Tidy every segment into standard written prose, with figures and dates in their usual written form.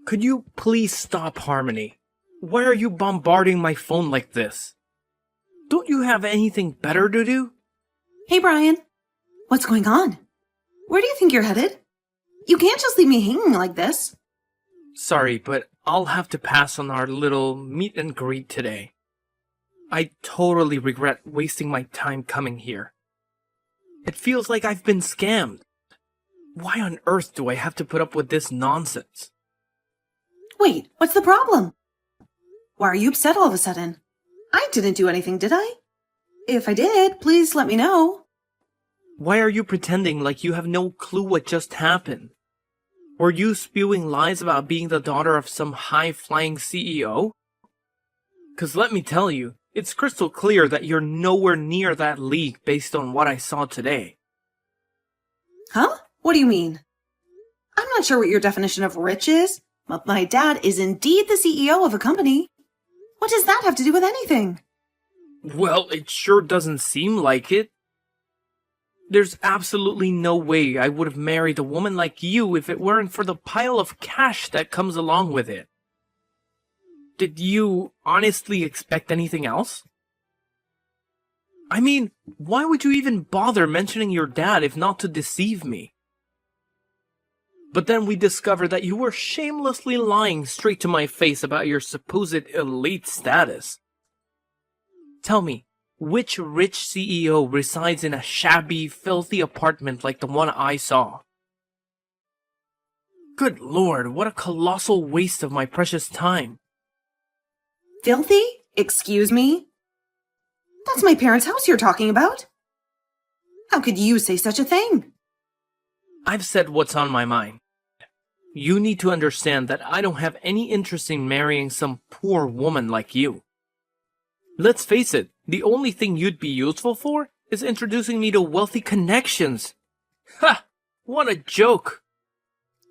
Could you please stop, Harmony? Why are you bombarding my phone like this? Don't you have anything better to do? Hey, Brian. What's going on? Where do you think you're headed? You can't just leave me hanging like this. Sorry, but I'll have to pass on our little meet and greet today. I totally regret wasting my time coming here. It feels like I've been scammed. Why on earth do I have to put up with this nonsense? Wait, what's the problem? Why are you upset all of a sudden? I didn't do anything, did I? If I did, please let me know. Why are you pretending like you have no clue what just happened? Were you spewing lies about being the daughter of some high-flying CEO? 'Cause let me tell you, it's crystal clear that you're nowhere near that league based on what I saw today. Huh? What do you mean? I'm not sure what your definition of rich is, but my dad is indeed the CEO of a company. What does that have to do with anything? Well, it sure doesn't seem like it. There's absolutely no way I would have married a woman like you if it weren't for the pile of cash that comes along with it. Did you honestly expect anything else? I mean, why would you even bother mentioning your dad if not to deceive me? But then we discovered that you were shamelessly lying straight to my face about your supposed elite status. Tell me, which rich CEO resides in a shabby, filthy apartment like the one I saw? Good lord, what a colossal waste of my precious time. Filthy? Excuse me? That's my parents' house you're talking about. How could you say such a thing? I've said what's on my mind. You need to understand that I don't have any interest in marrying some poor woman like you. Let's face it, the only thing you'd be useful for is introducing me to wealthy connections. Ha! What a joke!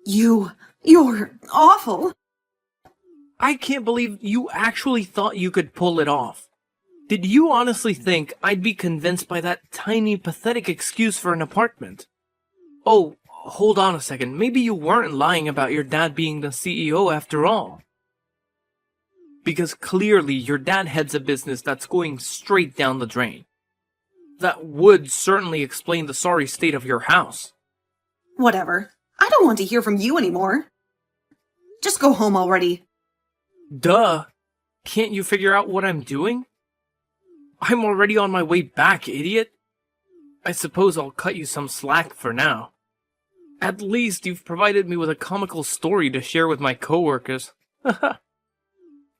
You're awful. I can't believe you actually thought you could pull it off. Did you honestly think I'd be convinced by that tiny, pathetic excuse for an apartment? Oh, hold on a second. Maybe you weren't lying about your dad being the CEO after all. Because clearly your dad heads a business that's going straight down the drain. That would certainly explain the sorry state of your house. Whatever. I don't want to hear from you anymore. Just go home already. Duh. Can't you figure out what I'm doing? I'm already on my way back, idiot. I suppose I'll cut you some slack for now. At least you've provided me with a comical story to share with my coworkers.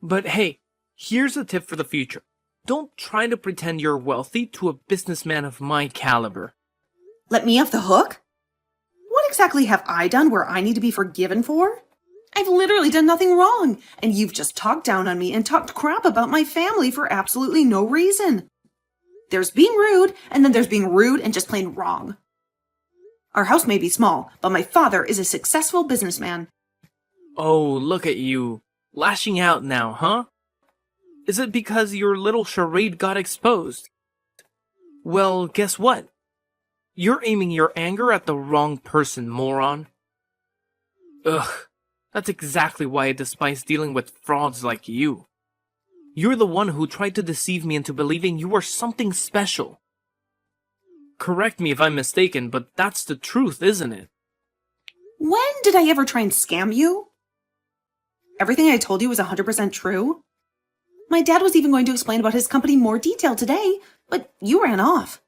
But hey, here's a tip for the future. Don't try to pretend you're wealthy to a businessman of my caliber. Let me off the hook? What exactly have I done where I need to be forgiven for? I've literally done nothing wrong, and you've just talked down on me and talked crap about my family for absolutely no reason. There's being rude, and then there's being rude and just plain wrong. Our house may be small, but my father is a successful businessman. Oh, look at you. Lashing out now, huh? Is it because your little charade got exposed? Well, guess what? You're aiming your anger at the wrong person, moron. Ugh, that's exactly why I despise dealing with frauds like you. You're the one who tried to deceive me into believing you were something special. Correct me if I'm mistaken, but that's the truth, isn't it? When did I ever try and scam you? Everything I told you was 100% true? My dad was even going to explain about his company in more detail today, but you ran off.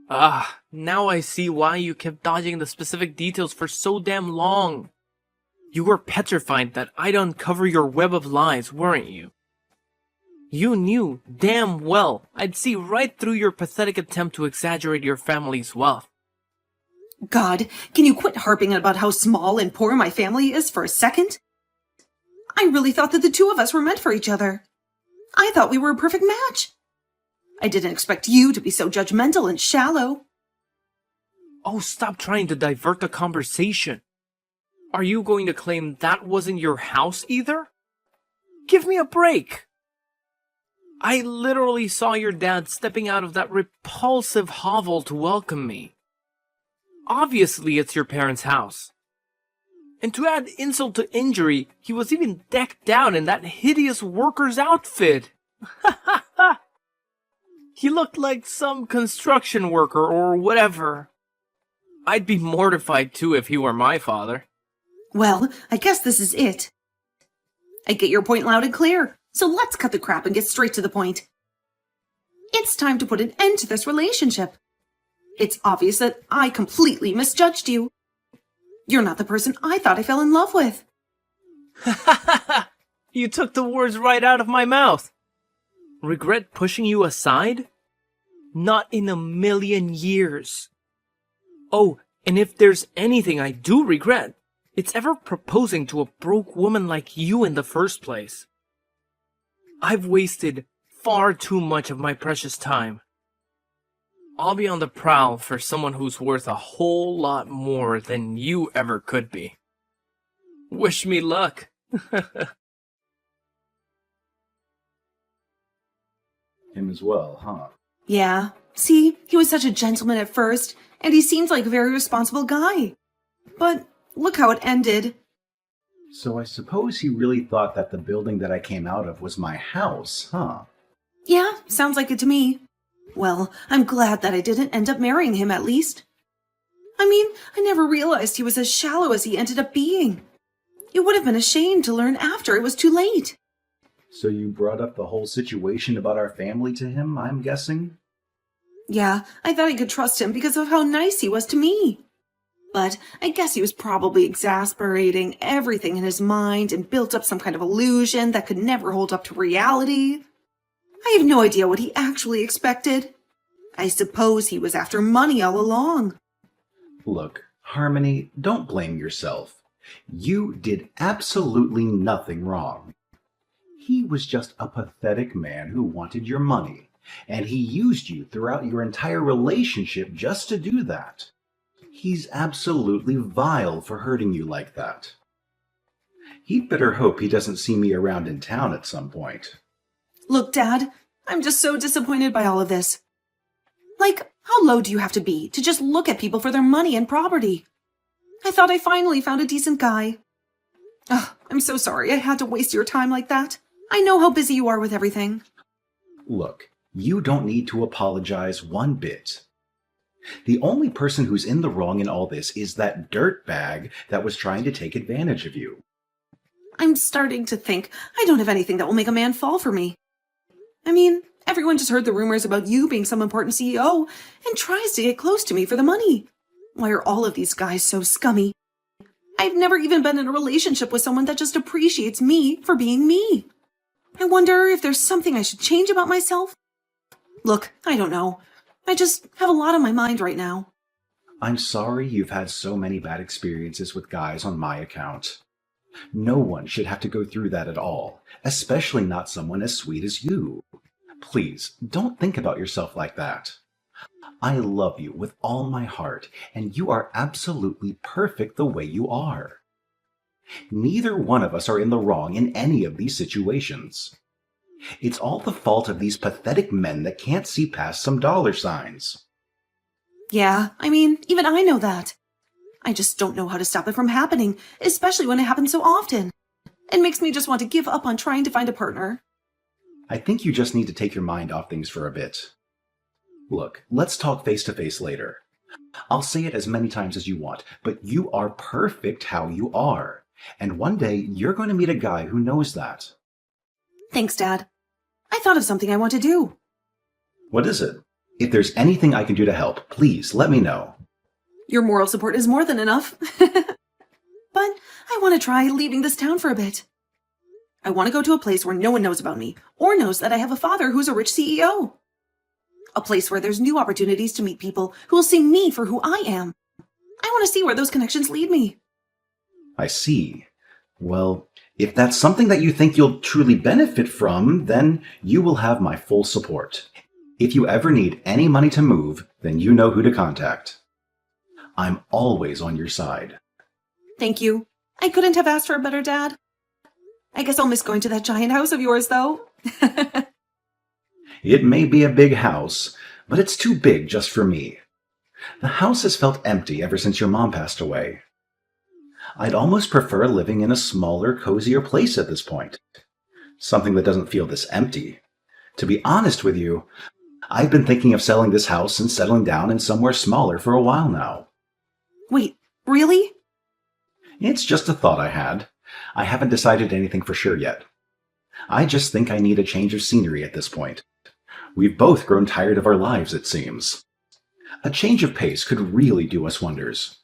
Ah, now I see why you kept dodging the specific details for so damn long. You were petrified that I'd uncover your web of lies, weren't you? You knew damn well I'd see right through your pathetic attempt to exaggerate your family's wealth. God, can you quit harping about how small and poor my family is for a second? I really thought that the two of us were meant for each other. I thought we were a perfect match. I didn't expect you to be so judgmental and shallow. Oh, stop trying to divert the conversation. Are you going to claim that wasn't your house either? Give me a break. I literally saw your dad stepping out of that repulsive hovel to welcome me. Obviously, it's your parents' house. And to add insult to injury, he was even decked out in that hideous worker's outfit. He looked like some construction worker or whatever. I'd be mortified too if he were my father. Well, I guess this is it. I get your point loud and clear, so let's cut the crap and get straight to the point. It's time to put an end to this relationship. It's obvious that I completely misjudged you. You're not the person I thought I fell in love with. You took the words right out of my mouth. Regret pushing you aside? Not in a million years. Oh, and if there's anything I do regret, it's ever proposing to a broke woman like you in the first place. I've wasted far too much of my precious time. I'll be on the prowl for someone who's worth a whole lot more than you ever could be. Wish me luck. Him as well, huh? Yeah, see, he was such a gentleman at first, and he seemed like a very responsible guy. But look how it ended. So I suppose he really thought that the building that I came out of was my house, huh? Yeah, sounds like it to me. Well, I'm glad that I didn't end up marrying him at least. I mean, I never realized he was as shallow as he ended up being. It would have been a shame to learn after it was too late. So you brought up the whole situation about our family to him, I'm guessing? Yeah, I thought I could trust him because of how nice he was to me. But I guess he was probably exasperating everything in his mind and built up some kind of illusion that could never hold up to reality. I have no idea what he actually expected. I suppose he was after money all along. Look, Harmony, don't blame yourself. You did absolutely nothing wrong. He was just a pathetic man who wanted your money, and he used you throughout your entire relationship just to do that. He's absolutely vile for hurting you like that. He'd better hope he doesn't see me around in town at some point. Look, Dad, I'm just so disappointed by all of this. Like, how low do you have to be to just look at people for their money and property? I thought I finally found a decent guy. Ugh, I'm so sorry I had to waste your time like that. I know how busy you are with everything. Look, you don't need to apologize one bit. The only person who's in the wrong in all this is that dirtbag that was trying to take advantage of you. I'm starting to think I don't have anything that will make a man fall for me. I mean, everyone just heard the rumors about you being some important CEO and tries to get close to me for the money. Why are all of these guys so scummy? I've never even been in a relationship with someone that just appreciates me for being me. I wonder if there's something I should change about myself. Look, I don't know. I just have a lot on my mind right now. I'm sorry you've had so many bad experiences with guys on my account. No one should have to go through that at all, especially not someone as sweet as you. Please, don't think about yourself like that. I love you with all my heart, and you are absolutely perfect the way you are. Neither one of us are in the wrong in any of these situations. It's all the fault of these pathetic men that can't see past some dollar signs. Yeah, I mean, even I know that. I just don't know how to stop it from happening, especially when it happens so often. It makes me just want to give up on trying to find a partner. I think you just need to take your mind off things for a bit. Look, let's talk face to face later. I'll say it as many times as you want, but you are perfect how you are. And one day you're going to meet a guy who knows that. Thanks, Dad. I thought of something I want to do. What is it? If there's anything I can do to help, please let me know. Your moral support is more than enough. But I want to try leaving this town for a bit. I want to go to a place where no one knows about me, or knows that I have a father who's a rich CEO. A place where there's new opportunities to meet people who will see me for who I am. I want to see where those connections lead me. I see. Well, if that's something that you think you'll truly benefit from, then you will have my full support. If you ever need any money to move, then you know who to contact. I'm always on your side. Thank you. I couldn't have asked for a better dad. I guess I'll miss going to that giant house of yours, though. It may be a big house, but it's too big just for me. The house has felt empty ever since your mom passed away. I'd almost prefer living in a smaller, cozier place at this point. Something that doesn't feel this empty. To be honest with you, I've been thinking of selling this house and settling down in somewhere smaller for a while now. Wait, really? It's just a thought I had. I haven't decided anything for sure yet. I just think I need a change of scenery at this point. We've both grown tired of our lives, it seems. A change of pace could really do us wonders.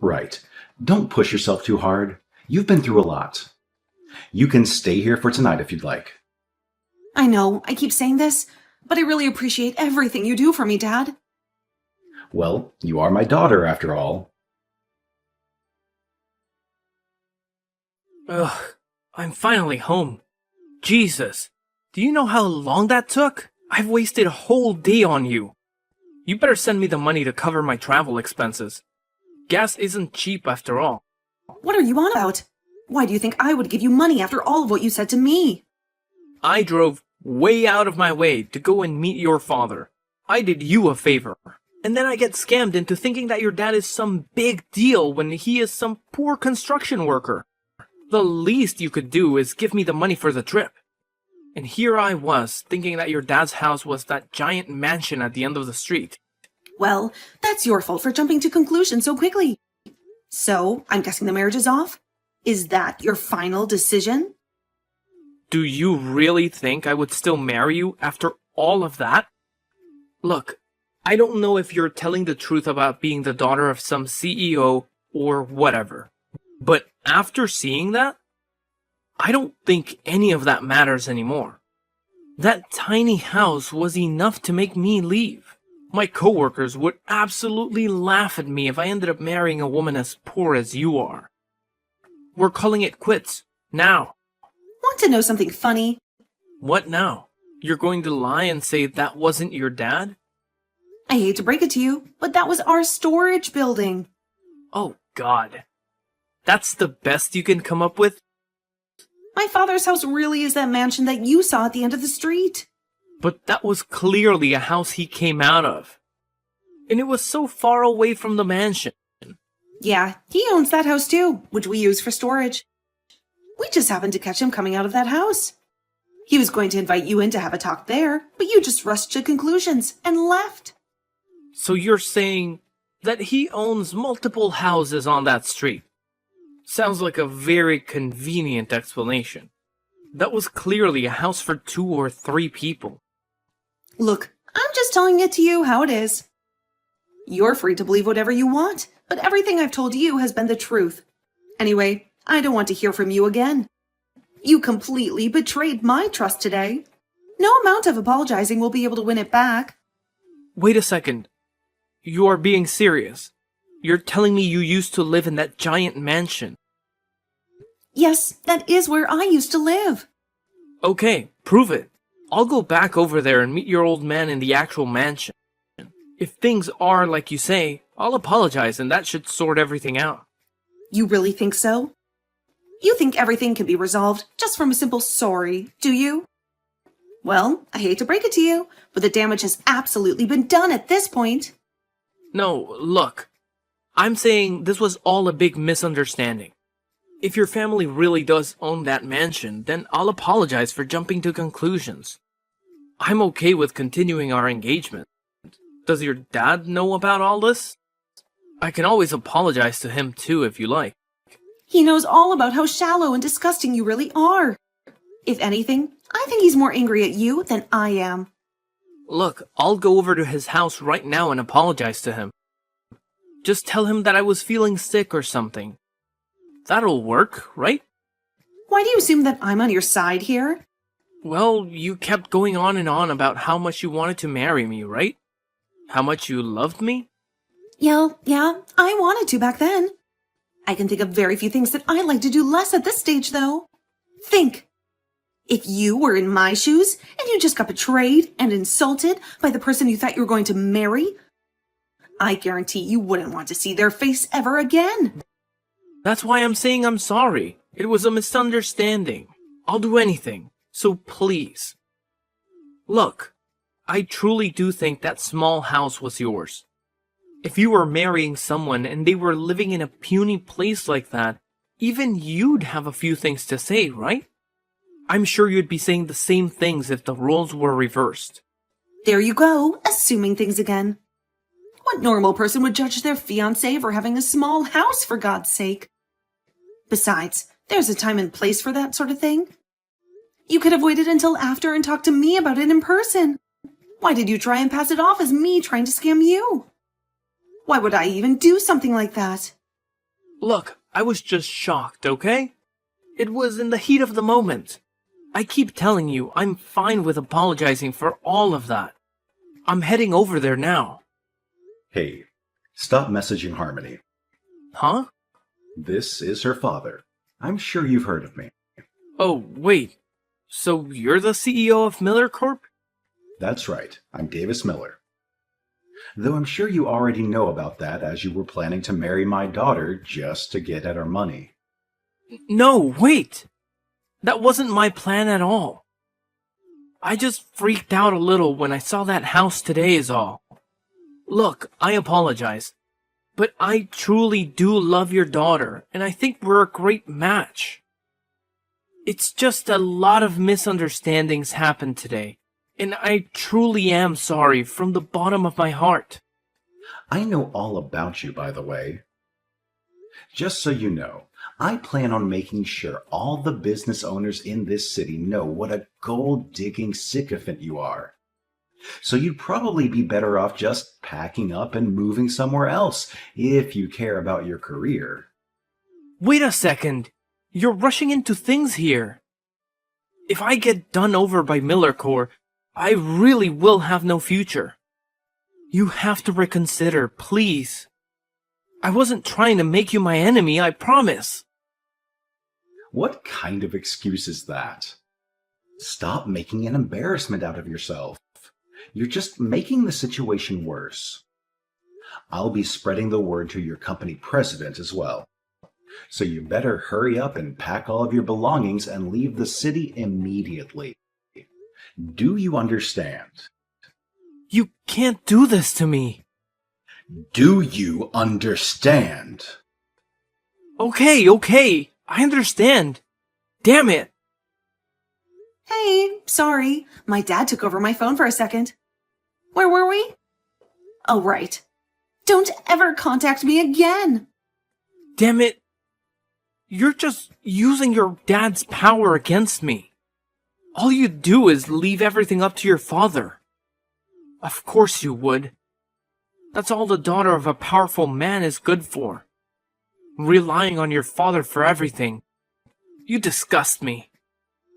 Right. Don't push yourself too hard. You've been through a lot. You can stay here for tonight if you'd like. I know, I keep saying this, but I really appreciate everything you do for me, Dad. Well, you are my daughter after all. Ugh, I'm finally home. Jesus, do you know how long that took? I've wasted a whole day on you. You better send me the money to cover my travel expenses. Gas isn't cheap after all. What are you on about? Why do you think I would give you money after all of what you said to me? I drove way out of my way to go and meet your father. I did you a favor. And then I get scammed into thinking that your dad is some big deal when he is some poor construction worker. The least you could do is give me the money for the trip. And here I was, thinking that your dad's house was that giant mansion at the end of the street. Well, that's your fault for jumping to conclusions so quickly. So, I'm guessing the marriage is off? Is that your final decision? Do you really think I would still marry you after all of that? Look, I don't know if you're telling the truth about being the daughter of some CEO or whatever. But after seeing that, I don't think any of that matters anymore. That tiny house was enough to make me leave. My coworkers would absolutely laugh at me if I ended up marrying a woman as poor as you are. We're calling it quits, now. Want to know something funny? What now? You're going to lie and say that wasn't your dad? I hate to break it to you, but that was our storage building. Oh, God. That's the best you can come up with? My father's house really is that mansion that you saw at the end of the street. But that was clearly a house he came out of. And it was so far away from the mansion. Yeah, he owns that house too, which we use for storage. We just happened to catch him coming out of that house. He was going to invite you in to have a talk there, but you just rushed to conclusions and left. So you're saying that he owns multiple houses on that street? Sounds like a very convenient explanation. That was clearly a house for 2 or 3 people. Look, I'm just telling it to you how it is. You're free to believe whatever you want, but everything I've told you has been the truth. Anyway, I don't want to hear from you again. You completely betrayed my trust today. No amount of apologizing will be able to win it back. Wait a second. You are being serious. You're telling me you used to live in that giant mansion. Yes, that is where I used to live. Okay, prove it. I'll go back over there and meet your old man in the actual mansion. If things are like you say, I'll apologize and that should sort everything out. You really think so? You think everything can be resolved just from a simple sorry, do you? Well, I hate to break it to you, but the damage has absolutely been done at this point. No, look. I'm saying this was all a big misunderstanding. If your family really does own that mansion, then I'll apologize for jumping to conclusions. I'm okay with continuing our engagement. Does your dad know about all this? I can always apologize to him too if you like. He knows all about how shallow and disgusting you really are. If anything, I think he's more angry at you than I am. Look, I'll go over to his house right now and apologize to him. Just tell him that I was feeling sick or something. That'll work, right? Why do you assume that I'm on your side here? Well, you kept going on and on about how much you wanted to marry me, right? How much you loved me? Yeah, I wanted to back then. I can think of very few things that I'd like to do less at this stage, though. Think. If you were in my shoes and you just got betrayed and insulted by the person you thought you were going to marry, I guarantee you wouldn't want to see their face ever again. That's why I'm saying I'm sorry. It was a misunderstanding. I'll do anything. So please. Look, I truly do think that small house was yours. If you were marrying someone and they were living in a puny place like that, even you'd have a few things to say, right? I'm sure you'd be saying the same things if the roles were reversed. There you go, assuming things again. What normal person would judge their fiancé for having a small house, for God's sake? Besides, there's a time and place for that sort of thing. You could have waited until after and talked to me about it in person. Why did you try and pass it off as me trying to scam you? Why would I even do something like that? Look, I was just shocked, okay? It was in the heat of the moment. I keep telling you, I'm fine with apologizing for all of that. I'm heading over there now. Hey, stop messaging Harmony. Huh? This is her father. I'm sure you've heard of me. Oh, wait. So you're the CEO of Miller Corp? That's right. I'm Davis Miller. Though I'm sure you already know about that, as you were planning to marry my daughter just to get at our money. No, wait! That wasn't my plan at all. I just freaked out a little when I saw that house today is all. Look, I apologize, but I truly do love your daughter, and I think we're a great match. It's just a lot of misunderstandings happened today, and I truly am sorry from the bottom of my heart. I know all about you, by the way. Just so you know, I plan on making sure all the business owners in this city know what a gold-digging sycophant you are. So you'd probably be better off just packing up and moving somewhere else if you care about your career. Wait a second. You're rushing into things here. If I get done over by Miller Corp, I really will have no future. You have to reconsider, please. I wasn't trying to make you my enemy, I promise. What kind of excuse is that? Stop making an embarrassment out of yourself. You're just making the situation worse. I'll be spreading the word to your company president as well. So you better hurry up and pack all of your belongings and leave the city immediately. Do you understand? You can't do this to me. Do you understand? Okay, I understand. Damn it. Hey, sorry. My dad took over my phone for a second. Where were we? Oh, right. Don't ever contact me again. Damn it. You're just using your dad's power against me. All you do is leave everything up to your father. Of course you would. That's all the daughter of a powerful man is good for. Relying on your father for everything. You disgust me.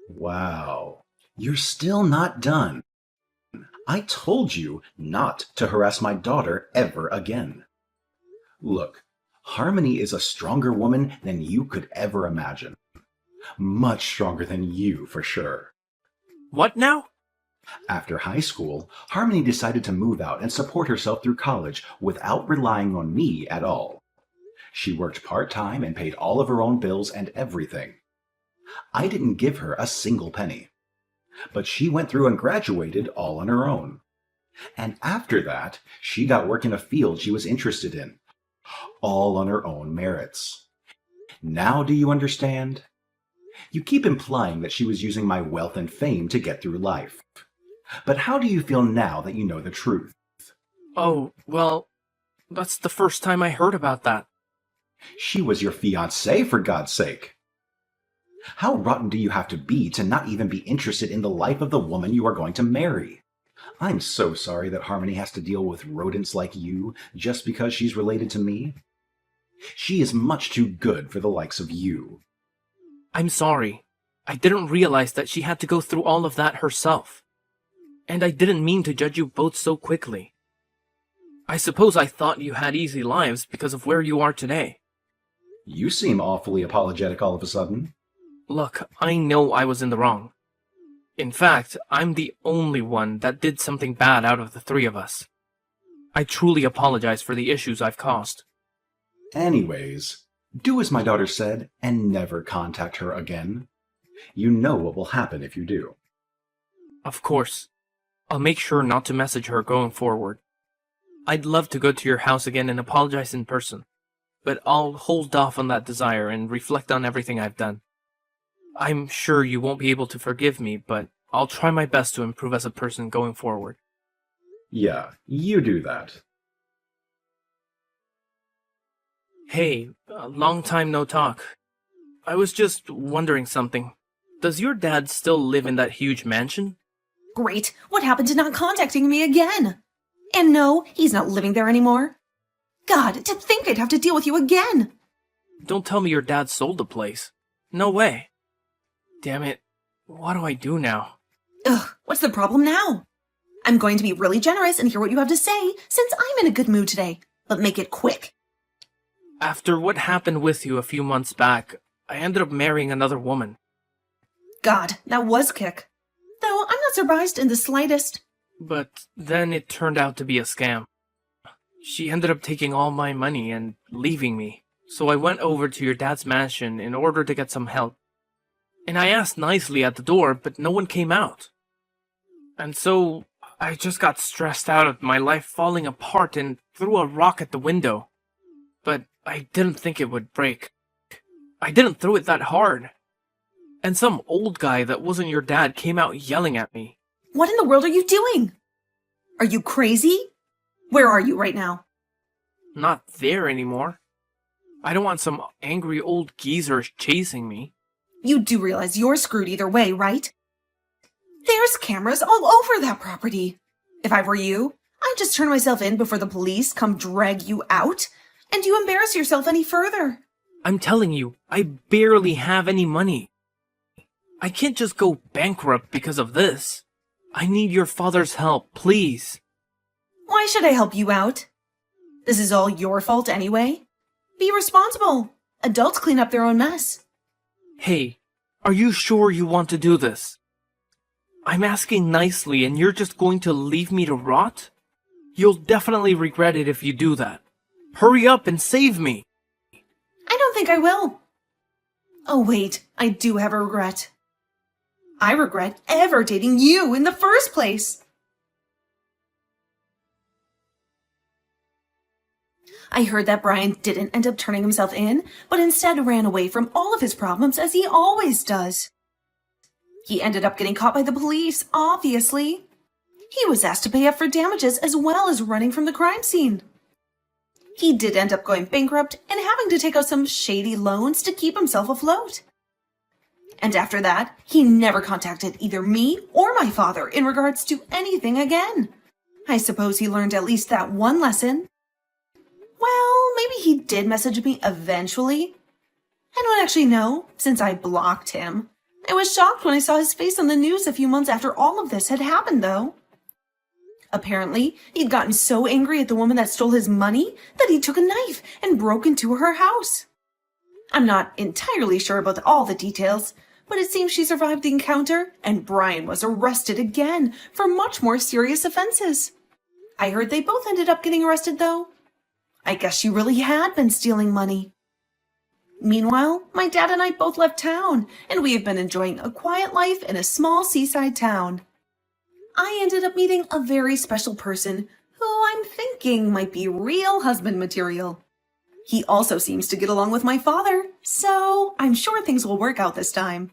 Wow, you're still not done. I told you not to harass my daughter ever again. Look, Harmony is a stronger woman than you could ever imagine. Much stronger than you, for sure. What now? After high school, Harmony decided to move out and support herself through college without relying on me at all. She worked part-time and paid all of her own bills and everything. I didn't give her a single penny. But she went through and graduated all on her own. And after that, she got work in a field she was interested in, all on her own merits. Now do you understand? You keep implying that she was using my wealth and fame to get through life. But how do you feel now that you know the truth? Oh, well, that's the first time I heard about that. She was your fiancé, for God's sake. How rotten do you have to be to not even be interested in the life of the woman you are going to marry? I'm so sorry that Harmony has to deal with rodents like you just because she's related to me. She is much too good for the likes of you. I'm sorry. I didn't realize that she had to go through all of that herself. And I didn't mean to judge you both so quickly. I suppose I thought you had easy lives because of where you are today. You seem awfully apologetic all of a sudden. Look, I know I was in the wrong. In fact, I'm the only one that did something bad out of the three of us. I truly apologize for the issues I've caused. Anyways, do as my daughter said and never contact her again. You know what will happen if you do. Of course. I'll make sure not to message her going forward. I'd love to go to your house again and apologize in person, but I'll hold off on that desire and reflect on everything I've done. I'm sure you won't be able to forgive me, but I'll try my best to improve as a person going forward. Yeah, you do that. Hey, long time no talk. I was just wondering something. Does your dad still live in that huge mansion? Great. What happened to not contacting me again? And no, he's not living there anymore. God, to think I'd have to deal with you again. Don't tell me your dad sold the place. No way. Damn it. What do I do now? Ugh, what's the problem now? I'm going to be really generous and hear what you have to say, since I'm in a good mood today. But make it quick. After what happened with you a few months back, I ended up marrying another woman. God, that was kick. Though I'm not surprised in the slightest. But then it turned out to be a scam. She ended up taking all my money and leaving me. So I went over to your dad's mansion in order to get some help. And I asked nicely at the door, but no one came out. And so I just got stressed out at my life falling apart and threw a rock at the window. But I didn't think it would break. I didn't throw it that hard. And some old guy that wasn't your dad came out yelling at me. What in the world are you doing? Are you crazy? Where are you right now? Not there anymore. I don't want some angry old geezer chasing me. You do realize you're screwed either way, right? There's cameras all over that property. If I were you, I'd just turn myself in before the police come drag you out, and you embarrass yourself any further. I'm telling you, I barely have any money. I can't just go bankrupt because of this. I need your father's help, please. Why should I help you out? This is all your fault anyway. Be responsible. Adults clean up their own mess. Hey, are you sure you want to do this? I'm asking nicely and you're just going to leave me to rot? You'll definitely regret it if you do that. Hurry up and save me. I don't think I will. Oh wait, I do have a regret. I regret ever dating you in the first place. I heard that Brian didn't end up turning himself in, but instead ran away from all of his problems as he always does. He ended up getting caught by the police, obviously. He was asked to pay up for damages as well as running from the crime scene. He did end up going bankrupt and having to take out some shady loans to keep himself afloat. And after that, he never contacted either me or my father in regards to anything again. I suppose he learned at least that one lesson. Well, maybe he did message me eventually. I don't actually know, since I blocked him. I was shocked when I saw his face on the news a few months after all of this had happened, though. Apparently, he'd gotten so angry at the woman that stole his money that he took a knife and broke into her house. I'm not entirely sure about all the details, but it seems she survived the encounter and Brian was arrested again for much more serious offenses. I heard they both ended up getting arrested, though. I guess she really had been stealing money. Meanwhile, my dad and I both left town, and we have been enjoying a quiet life in a small seaside town. I ended up meeting a very special person who I'm thinking might be real husband material. He also seems to get along with my father, so I'm sure things will work out this time.